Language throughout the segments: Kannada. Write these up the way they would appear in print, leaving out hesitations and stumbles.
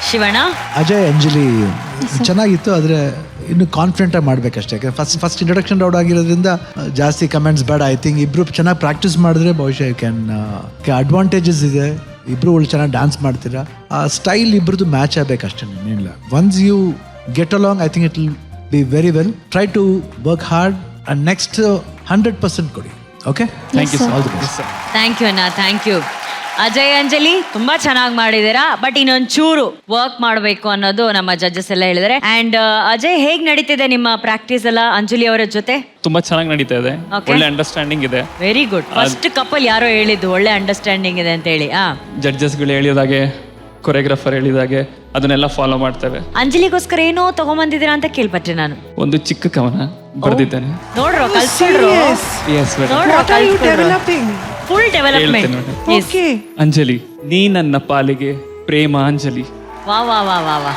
ಶಿವಣ್ಣ. ಅಜಯ್ ಅಂಜಲಿ ಚೆನ್ನಾಗಿತ್ತು, ಆದರೆ ಇನ್ನು ಕಾನ್ಫಿಡೆಂಟ್ ಆಗಿ ಮಾಡ್ಬೇಕಷ್ಟೇ. ಫಸ್ಟ್ ಇಂಟ್ರೊಡಕ್ಷನ್ ರೌಂಡ್ ಆಗಿರೋದ್ರಿಂದ ಜಾಸ್ತಿ ಕಮೆಂಟ್ಸ್ ಬೇಡ. ಐ ಥಿಂಕ್ ಇಬ್ರು ಚೆನ್ನಾಗಿ ಪ್ರಾಕ್ಟೀಸ್ ಮಾಡಿದ್ರೆ ಬಹುಶಃ ಅಡ್ವಾಂಟೇಜಸ್ ಇದೆ. ಇಬ್ರು ಚೆನ್ನಾಗಿ ಡ್ಯಾನ್ಸ್ ಮಾಡ್ತೀರಾ, ಆ ಸ್ಟೈಲ್ ಇಬ್ರದ್ದು ಮ್ಯಾಚ್ ಆಗಬೇಕಷ್ಟೇ, ಏನಿಲ್ಲ. Once you get along I think it will be very well. Try to work hard and next 100% ಕೊಡಿ. Okay, thank you, all the best. Thank you ಅಣ್ಣ, ಥ್ಯಾಂಕ್ ಯು. ಅಜಯ್ ಅಂಜಲಿ ತುಂಬಾ ಚೆನ್ನಾಗಿ ಮಾಡಿದೀರಾ, ಬಟ್ ಇನ್ನೊಂಚೂರು ವರ್ಕ್ ಮಾಡಬೇಕು ಅನ್ನೋದು ನಮ್ಮ ಜಡ್ಜಸ್ ಎಲ್ಲ ಹೇಳಿದ್ದಾರೆ. ಅಂಡ್ ಅಜಯ್, ಹೇಗ್ ನಡೀತಿದೆ ನಿಮ್ಮ ಪ್ರಾಕ್ಟೀಸ್ ಎಲ್ಲ ಅಂಜಲಿ ಅವರ ಜೊತೆ? ತುಂಬಾ ಚೆನ್ನಾಗಿ ನಡೀತಾ ಇದೆ, ಒಳ್ಳೆ ಅಂಡರ್ಸ್ಟ್ಯಾಂಡಿಂಗ್ ಇದೆ. Very good. ಫಸ್ಟ್ ಕಪಲ್ ಯಾರೋ ಹೇಳಿದ್ದು ಒಳ್ಳೆ ಅಂಡರ್ಸ್ಟ್ಯಾಂಡಿಂಗ್ ಇದೆ ಅಂತ ಹೇಳಿ. ಜಡ್ಜಸ್ಗಳು ಹೇಳಿದಾಗೆ, ಕೊರಿಯೋಗ್ರಾಫರ್ ಹೇಳಿದಾಗೆ ಅದನ್ನೆಲ್ಲ ಫಾಲೋ ಮಾಡ್ತೇವೆ. ಅಂಜಲಿಗೋಸ್ಕರ ಏನೋ ತಗೊಂಬಂದಿದ್ದೀರಾ ಅಂತ ಕೇಳ್ಪಟ್ರೆ ನಾನು ಒಂದು ಚಿಕ್ಕ ಕವನ ಬರೆದಿದ್ದೇನೆ. ನೋಡ್ರೋ, ಕಲ್ಸ್ಕೊಡ್ರು. Full development. ಅಂಜಲಿ, ನೀ ನನ್ನ ಪಾಲಿಗೆ ಪ್ರೇಮಾಂಜಲಿ. ವಾ ವಾ ವಾ ವಾ ವಾ.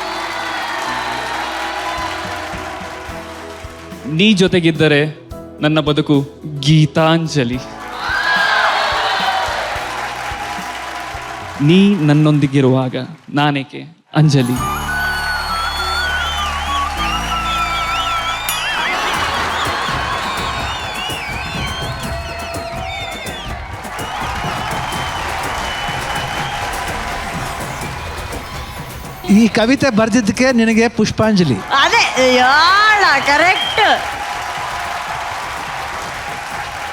ನೀ ಜೊತೆಗಿದ್ದರೆ ನನ್ನ ಬದುಕು ಗೀತಾಂಜಲಿ. ನೀ ನನ್ನೊಂದಿಗಿರುವಾಗ ನಾನೇಕೆ ಅಂಜಲಿ. ಈ ಕವಿತೆ ಬರ್ದಿದ್ದಕ್ಕೆ ನಿನಗೆ ಪುಷ್ಪಾಂಜಲಿ. ಅದೇ ಕರೆಕ್ಟ್.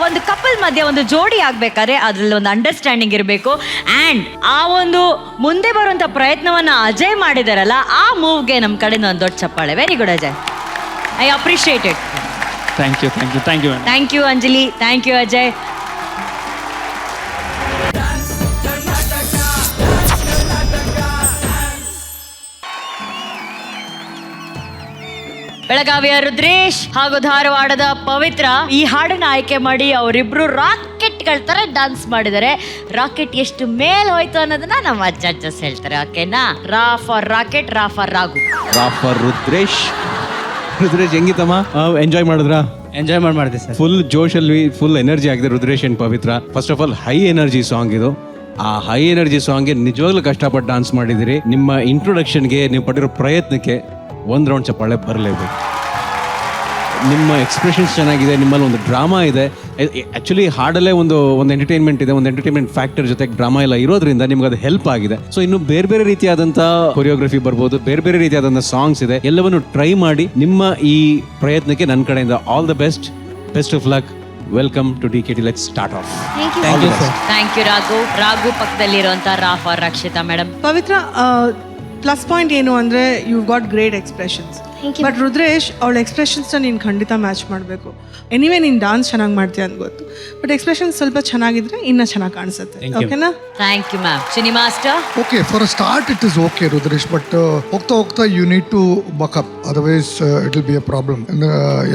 ಒಂದು ಕಪಲ್ ಮಧ್ಯೆ ಒಂದು ಜೋಡಿ ಆಗ್ಬೇಕಾದ್ರೆ ಅದ್ರಲ್ಲಿ ಒಂದು ಅಂಡರ್ಸ್ಟ್ಯಾಂಡಿಂಗ್ ಇರಬೇಕು. ಆ್ಯಂಡ್ ಆ ಒಂದು ಮುಂದೆ ಬರುವಂಥ ಪ್ರಯತ್ನವನ್ನ ಅಜಯ್ ಮಾಡಿದಾರಲ್ಲ, ಆ ಮೂವ್ಗೆ ನಮ್ಮ ಕಡೆಯಿಂದ ಒಂದು ದೊಡ್ಡ ಚಪ್ಪಾಳೆ. Very good Ajay, I appreciate it. Thank you, thank you, thank you. Thank you Anjali, thank you Ajay. ಬೆಳಗಾವಿಯ ರುದ್ರೇಶ್ ಹಾಗೂ ಧಾರವಾಡದ ಪವಿತ್ರ ಈ ಹಾಡನ್ನ ಆಯ್ಕೆ ಮಾಡಿ ಅವರಿಬ್ರು ರಾಕೆಟ್ಗಳ ತರ ಡ್ಯಾನ್ಸ್ ಮಾಡಿದ್ದಾರೆ. ರಾಕೆಟ್ ಎಷ್ಟು ಮೇಲ್ ಹೋಯ್ತು ಅನ್ನೋದನ್ನ ನಮ್ಮ ಜಡ್ಜಸ್ ಹೇಳ್ತಾರೆ. ಓಕೆನಾ? ರಾ ಫಾರ್ ರಾಕೆಟ್, ರಾ ಫಾರ್ ರಾಘು. ರಾ ಫಾರ್ ರುದ್ರೇಶ್. ರುದ್ರೇಶ್ ಹೆಂಗಿತ್ತಮ್ಮ? ಎಂಜಾಯ್ ಮಾಡಿದ್ರಾ? ಎಂಜಾಯ್ ಮಾಡಿದೆ ಸರ್. ಫುಲ್ ಜೋಶಲ್ಲಿ ಫುಲ್ ಎನರ್ಜಿ ಆಗಿದೆ Rudresh and Pavitra. First of all high energy song ಇದು. ಆ ಹೈ ಎನರ್ಜಿ ಸಾಂಗ್ಗೆ ನಿಜವಾಗ್ಲೂ ಕಷ್ಟಪಟ್ಟು ಡಾನ್ಸ್ ಮಾಡಿದಿರಿ. ನಿಮ್ಮ ಇಂಟ್ರೊಡಕ್ಷನ್ಗೆ ನೀವು ಪಟ್ಟಿರೋ ಪ್ರಯತ್ನಕ್ಕೆ ಒಂದು ರೌಂಡ್ ಚಪ್ಪಾಳೆ ಬರಲೇಬೇಕು. ನಿಮ್ಮ ಎಕ್ಸ್ಪ್ರೆಷನ್ಸ್ ಚೆನ್ನಾಗಿದೆ, ನಿಮ್ಮಲ್ಲಿ ಒಂದು ಡ್ರಾಮಾ ಇದೆ. ಆ್ಯಕ್ಚುಲಿ ಹಾಡಲ್ಲೇ ಒಂದು ಎಂಟರ್ಟೈನ್ಮೆಂಟ್ ಇದೆ, ಒಂದು ಎಂಟರ್ಟೈನ್ಮೆಂಟ್ ಫ್ಯಾಕ್ಟರ್ ಜೊತೆಗೆ ಡ್ರಾಮಾ ಎಲ್ಲ ಇರೋದ್ರಿಂದ ನಿಮ್ಗೆ ಅದು ಹೆಲ್ಪ್ ಆಗಿದೆ. ಸೊ ಇನ್ನು ಬೇರೆ ಬೇರೆ ರೀತಿಯಾದಂಥ ಕೊರಿಯೋಗ್ರಫಿ ಬರ್ಬೋದು, ಬೇರೆ ಬೇರೆ ರೀತಿಯಾದಂಥ ಸಾಂಗ್ಸ್ ಇದೆ. ಎಲ್ಲವನ್ನು ಟ್ರೈ ಮಾಡಿ. ನಿಮ್ಮ ಈ ಪ್ರಯತ್ನಕ್ಕೆ ನನ್ನ ಕಡೆಯಿಂದ all the best. Best of luck. Welcome to DKT. Let's start off. Thank you Raghu. Raghu ಪಕ್ಕದಲ್ಲಿರುವಂಥ ರಾ for Rakshita madam. Pavitra, plus point ಏನು ಅಂದರೆ you got great expressions. But Rudresh, ಅವಳ ಎಕ್ಸ್ಪ್ರೆಷನ್ಸ್ನ ನೀನು ಖಂಡಿತ ಮ್ಯಾಚ್ ಮಾಡಬೇಕು. ಎನಿವೇ ನೀನು ಡಾನ್ಸ್ ಚೆನ್ನಾಗಿ ಮಾಡ್ತೀಯ ಅಂತ ಗೊತ್ತು, ಬಟ್ ಎಕ್ಸ್ಪ್ರೆಷನ್ಸ್ ಸ್ವಲ್ಪ ಚೆನ್ನಾಗಿದ್ರೆ ಇನ್ನೂ ಚೆನ್ನಾಗಿ ಕಾಣಿಸುತ್ತೆ. ಓಕೆನಾ? Thank you ma'am. Shini master. Okay, for a start it is okay Rudresh, but ಹೋಗ್ತಾ ಹೋಗ್ತಾ you need to buck up, otherwise it will be a problem.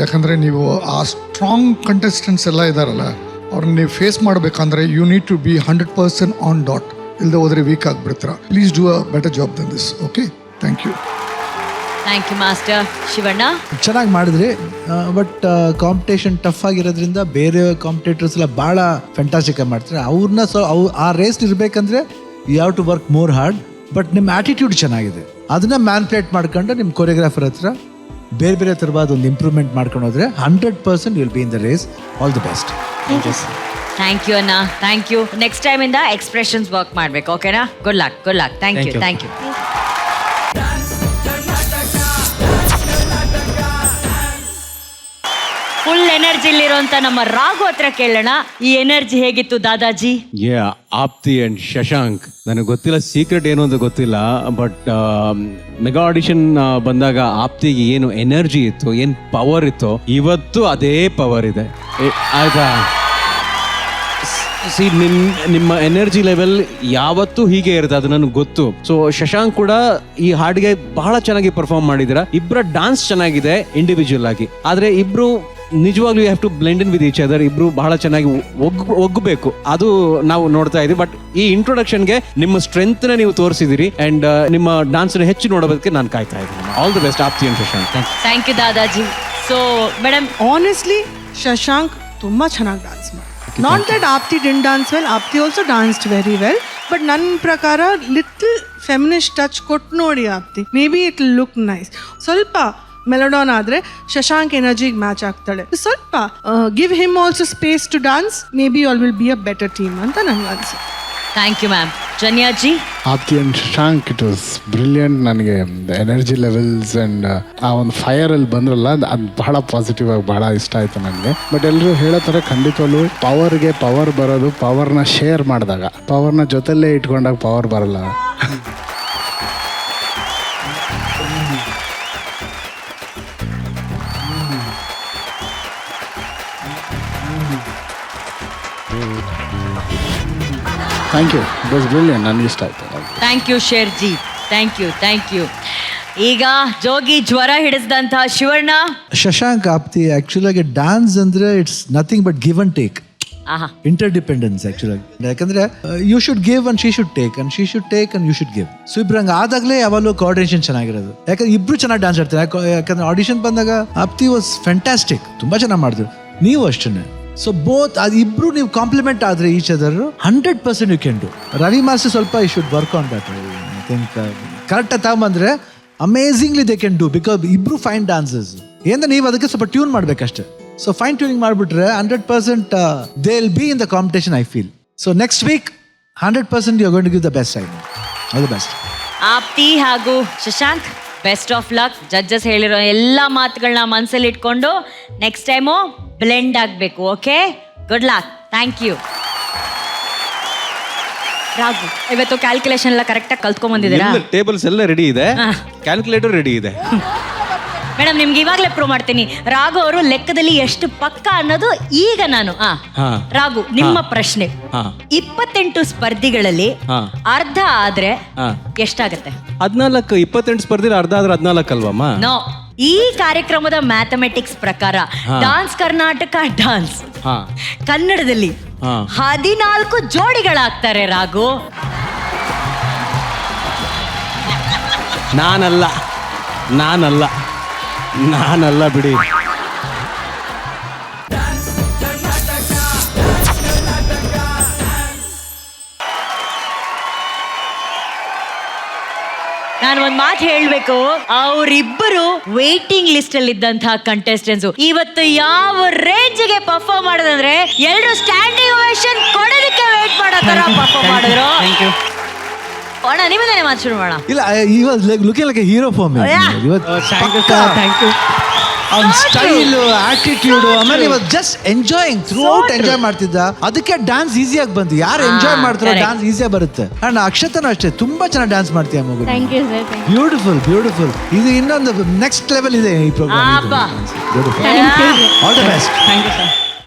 ಯಾಕಂದರೆ ನೀವು ಆ ಸ್ಟ್ರಾಂಗ್ ಕಂಟೆಸ್ಟೆಂಟ್ಸ್ ಎಲ್ಲ ಇದ್ದಾರಲ್ಲ, ಅವ್ರನ್ನ ನೀವು ಫೇಸ್ ಮಾಡಬೇಕಂದ್ರೆ you need to be 100% on dot. ಇಲ್ಲದೆ ಹೋದರೆ ವೀಕ್ ಆಗಿಬಿಡ್ತೀರ. Please do a better job than this. Okay, thank you. Thank you master. Shivanna, ಚೆನ್ನಾಗಿ ಮಾಡಿದ್ರಿ, ಬಟ್ ಕಾಂಪಿಟೇಷನ್ ಟಫ್ ಆಗಿರೋದ್ರಿಂದ ಬೇರೆ ಕಾಂಪಿಟೇಟರ್ಸ್ ಎಲ್ಲ ಭಾಳ ಫ್ಯಾಂಟಾಸ್ಟಿಕ್ ಆಗಿ ಮಾಡ್ತಾರೆ. ಅವ್ರನ್ನ ಆ ರೇಸ್ ಇರಬೇಕಂದ್ರೆ you have to work more hard. But ನಿಮ್ಮ ಆ್ಯಟಿಟ್ಯೂಡ್ ಚೆನ್ನಾಗಿದೆ, ಅದನ್ನ ಮ್ಯಾನ್ಪ್ಲೇಟ್ ಮಾಡ್ಕೊಂಡು ನಿಮ್ಮ ಕೊರಿಯೋಗ್ರಾಫರ್ ಹತ್ರ ಬೇರೆ ಬೇರೆ ಥರವಾದ ಒಂದು ಇಂಪ್ರೂವ್ಮೆಂಟ್ ಮಾಡ್ಕೊಂಡು ಹೋದ್ರೆ 100% will be in the race. All the best. Thank you ಅಣ್ಣ, ಥ್ಯಾಂಕ್ ಯು. ನೆಕ್ಸ್ಟ್ ಟೈಮ್ ಇಂದ ಎಕ್ಸ್ಪ್ರೆಷನ್ಸ್ ವರ್ಕ್ ಮಾಡಬೇಕು. ಓಕೆನಾ? Good luck, good luck. Thank you, thank you. Full ಎನರ್ಜಿಲಿರುವಂತ ನಮ್ಮ ರಾಘು ಹತ್ರ ಕೇಳೋಣ, ಈ ಎನರ್ಜಿ ಹೇಗಿತ್ತು ದಾದಾಜಿ? ಆಪ್ತಿ ಅಂಡ್ ಶಶಾಂಕ್, ನನಗೆ ಗೊತ್ತಿಲ್ಲ ಸೀಕ್ರೆಟ್ ಏನು ಅಂತ ಗೊತ್ತಿಲ್ಲ, ಬಟ್ ಮೆಗಾ ಆಡಿಷನ್ ಬಂದಾಗ ಆಪ್ತಿಗೆ ಏನು ಎನರ್ಜಿ ಇತ್ತು, ಏನು ಪವರ್ ಇತ್ತು, ಇವತ್ತು ಅದೇ ಪವರ್ ಇದೆ. ಆಯ್ತಾ? ಸಿ, ನಿಮ್ಮ ಎನರ್ಜಿ ಲೆವೆಲ್ ಯಾವತ್ತೂ ಹೀಗೆ ಇರುತ್ತೆ, ಅದು ನನಗೆ ಗೊತ್ತು. ಸೊ ಶಶಾಂಕ್ ಕೂಡ ಈ ಹಾಡಿಗೆ ಬಹಳ ಚೆನ್ನಾಗಿ ಪರ್ಫಾರ್ಮ್ ಮಾಡಿದ್ದೀರಾ. ಇಬ್ಬರ ಡಾನ್ಸ್ ಚೆನ್ನಾಗಿದೆ ಇಂಡಿವಿಜುವಲ್ ಆಗಿ, ಆದರೆ ಇಬ್ರು ನಿಜವಾಗ್ಲೂ you have to blend in with each other. ಇಬ್ರು ಬಹಳ ಚೆನ್ನಾಗಿ ಒಗ್ಗಬೇಕು, ಅದು ನಾವು ನೋಡ್ತಾ ಇದೀವಿ. ಬಟ್ ಈ ಇಂಟ್ರೊಡಕ್ಷನ್ಗೆ ನಿಮ್ಮ ಸ್ಟ್ರೆಂತ್ ನ ನೀವು ತೋರಿಸಿದಿರಿ ಅಂಡ್ ನಿಮ್ಮ ಡಾನ್ಸ್ ಹೆಚ್ಚು ನೋಡೋದಕ್ಕೆ ನಾನು ಕಾಯ್ತಾ ಇದ್ದೀನಿ. All the best Aapti and Shashank. Thank you Dadaji. So madam, honestly Shashank ತುಂಬ ಚೆನ್ನಾಗಿ ಡಾನ್ಸ್ ಮಾಡಿ. Not that Aapti didn't dance well, Aapti also danced very well, but ನನ್ನ ಪ್ರಕಾರ ಲಿಟಲ್ ಫೆಮಿನಿಸ್ಟ್ ಟಚ್ ಕೊಟ್ಟು ನೋಡಿ Aapti, maybe it look nice. ಸ್ವಲ್ಪ ಮೆಲೋಡಾನ್ ಆದರೆ ಶಶಾಂಕ್ ಎನರ್ಜಿಗೆ ಮ್ಯಾಚ್ ಆಗ್ತಾಳೆ. ಸ್ವಲ್ಪ give him also space to dance, maybe all will be a better team ಅಂತ ನಂಗೆ ಅನ್ಸುತ್ತೆ. Thank you ma'am. Janyaji? Aapti and Shashank it was brilliant. ನನಗೆ ಎನರ್ಜಿ ಲೆವೆಲ್ಸ್ ಆ್ಯಂಡ್ ಆ ಒಂದು ಫೈರಲ್ಲಿ ಬಂದ್ರಲ್ಲ, ಅದು ಬಹಳ ಪಾಸಿಟಿವ್ ಆಗಿ ಬಹಳ ಇಷ್ಟ ಆಯಿತು ನನಗೆ. ಬಟ್ ಎಲ್ಲರೂ ಹೇಳೋ ಥರ ಖಂಡಿತವಲ್ಲೂ ಪವರ್ಗೆ ಪವರ್ ಬರೋದು ಪವರ್ನ ಶೇರ್ ಮಾಡಿದಾಗ, ಪವರ್ನ ಜೊತೆಲೇ ಇಟ್ಕೊಂಡಾಗ ಪವರ್ ಬರಲ್ಲ. Thank you, it was brilliant. ನನಗೆ ಇಷ್ಟ ಆಯಿತು. ಥ್ಯಾಂಕ್ ಯು ಶೇರ್ಜಿ, ಥ್ಯಾಂಕ್ ಯು. ಈಗ ಜೋಗಿ ಜ್ವರ ಹಿಡಿಸಿದಂತಹ ಶಿವಣ್ಣ? ಶಶಾಂಕ್ ಆಪ್ತಿ ಆ್ಯಕ್ಚುಲಾಗಿ ಡ್ಯಾನ್ಸ್ ಅಂದರೆ it's nothing but give and take, ಆಹಾ, ಇಂಟರ್ಡಿಪೆಂಡೆನ್ಸ್ ಆ್ಯಕ್ಚುಲಾಗಿ. ಯಾಕಂದರೆ you should give and she should take and she should take and you should give. So ಇಬ್ರಂಗೆ ಆದಾಗಲೇ ಯಾವಾಗಲೂ ಕೋಆರ್ಡಿನೇಷನ್ ಚೆನ್ನಾಗಿರೋದು. ಯಾಕಂದ್ರೆ ಇಬ್ರು ಚೆನ್ನಾಗಿ ಡ್ಯಾನ್ಸ್ ಆಡ್ತಾರೆ. ಯಾಕಂದ್ರೆ ಆಡಿಷನ್ ಬಂದಾಗ ಆಪ್ತಿ ವಾಸ್ ಫ್ಯಾಂಟಾಸ್ಟಿಕ್, ತುಂಬ ಚೆನ್ನಾಗಿ ಮಾಡಿದ್ರು, ನೀವು ಅಷ್ಟೇ. ಸೊ ಬೋತ್ ಅದು ಇಬ್ರು ನೀವು ಕಾಂಪ್ಲಿಮೆಂಟ್ ಆದರೆ each other 100% you can do. Ravi master ಸ್ವಲ್ಪ you should work on that. I think ಕರೆಕ್ಟಾಗಿ ತಗೊಂಬಂದ್ರೆ amazingly they can do, because ಇಬ್ರು ಫೈನ್ ಡಾನ್ಸರ್ಸ್. ಏನಂದ್ರೆ ನೀವು ಅದಕ್ಕೆ ಸ್ವಲ್ಪ ಟ್ಯೂನ್ ಮಾಡ್ಬೇಕಷ್ಟೇ. ಸೊ ಫೈನ್ ಟ್ಯೂನಿಂಗ್ ಮಾಡಿಬಿಟ್ರೆ 100% they will be in the competition, I feel. So next week 100% you are going to give the best side. All the best. Aapti ಹಾಗೂ Shashank, best of luck. Judges ಹೇಳಿರೋ ಎಲ್ಲ ಮಾತುಗಳನ್ನ ಮನಸ್ಸಲ್ಲಿ ಇಟ್ಕೊಂಡು ನೆಕ್ಸ್ಟ್ ಟೈಮು ಬ್ಲೆಂಡ್ ಆಗಬೇಕು. Okay, good luck. Thank you. Raghu, ಇವತ್ತು ಕ್ಯಾಲ್ಕುಲೇಷನ್ ಎಲ್ಲ ಕರೆಕ್ಟಾಗಿ ಕಲ್ತ್ಕೊಂಡ್ಬಂದಿದ್ದೀರಾ? ಟೇಬಲ್ಸ್ ಎಲ್ಲ ರೆಡಿ ಇದೆ, ಕ್ಯಾಲ್ಕುಲೇಟರ್ ರೆಡಿ ಇದೆ. ಮೇಡಮ್, ನಿಮ್ಗೆ ಇವಾಗಲೇ ಪ್ರೂವ್ ಮಾಡ್ತೀನಿ. ರಾಘು ಅವರು ಲೆಕ್ಕದಲ್ಲಿ ಎಷ್ಟು ಪಕ್ಕ ಅನ್ನೋದು ಈಗ ನಾನು ರಾಘು, ನಿಮ್ಮ ಪ್ರಶ್ನೆ. 28 ಸ್ಪರ್ಧಿಗಳಲ್ಲಿ ಅರ್ಧ ಆದ್ರೆ ಎಷ್ಟಾಗತ್ತೆ? 14, 28 ಸ್ಪರ್ಧೆ ಅರ್ಧ ಆದ್ರೆ 14 ಅಲ್ವಮ್ಮ? ನೋ, ಈ ಕಾರ್ಯಕ್ರಮದ ಮ್ಯಾಥಮೆಟಿಕ್ಸ್ ಪ್ರಕಾರ ಡಾನ್ಸ್ ಕರ್ನಾಟಕ ಡಾನ್ಸ್ ಕನ್ನಡದಲ್ಲಿ 14 ಜೋಡಿಗಳಾಗ್ತಾರೆ. ರಾಘು, ನಾನಲ್ಲ ಬಿಡಿ. ನಾನು ಒಂದ್ ಮಾತು ಹೇಳ್ಬೇಕು, ಅವರಿಬ್ಬರು ವೇಟಿಂಗ್ ಲಿಸ್ಟ್ ಅಲ್ಲಿ ಇದ್ದಂತಹ ಕಂಟೆಸ್ಟೆಂಟ್ಸ್ ಇವತ್ತು ಯಾವ ರೇಂಜ್ಗೆ ಪರ್ಫಾರ್ಮ್ ಮಾಡೋದಂದ್ರೆ ಎಲ್ಲರೂ ಸ್ಟ್ಯಾಂಡಿಂಗ್ ಓವೇಷನ್ ಕೊಡೋದಕ್ಕೆ ವೇಟ್ ಮಾಡೋ ತರ ಪರ್ಫಾರ್ಮ್ ಮಾಡಿದ್ರು. ಅಣ್ಣ, ನಿಮ್ಮದೇ ಮಾತು ಶುರು ಮಾಡೋಣ. ಇಲ್ಲ, he was looking like a hero for me. ಇವತ್ತು ಅವ್ನ ಸ್ಟೈಲು, ಆಟಿಟ್ಯೂಡು, ಆಮೇಲೆ ಇವತ್ತು ಜಸ್ಟ್ ಎಂಜಾಯಿಂಗ್ ಥ್ರೂಔಟ್ ಎಂಜಾಯ್ ಮಾಡ್ತಿದ್ದ. ಅದಕ್ಕೆ ಡ್ಯಾನ್ಸ್ ಈಸಿಯಾಗಿ ಬಂತು. ಯಾರು ಎಂಜಾಯ್ ಮಾಡ್ತಾರೋ ಡ್ಯಾನ್ಸ್ ಈಸಿಯಾಗಿ ಬರುತ್ತೆ. ಅಂಡ್ ಅಕ್ಷತನೂ ಅಷ್ಟೇ, ತುಂಬಾ ಚೆನ್ನಾಗಿ ಡ್ಯಾನ್ಸ್ ಮಾಡ್ತೀಯ ಮಗು. ಬ್ಯೂಟಿಫುಲ್. ಇದು ಇನ್ನೊಂದು ನೆಕ್ಸ್ಟ್ ಲೆವೆಲ್ ಇದೆ ಈ program. All the best. Thank you sir.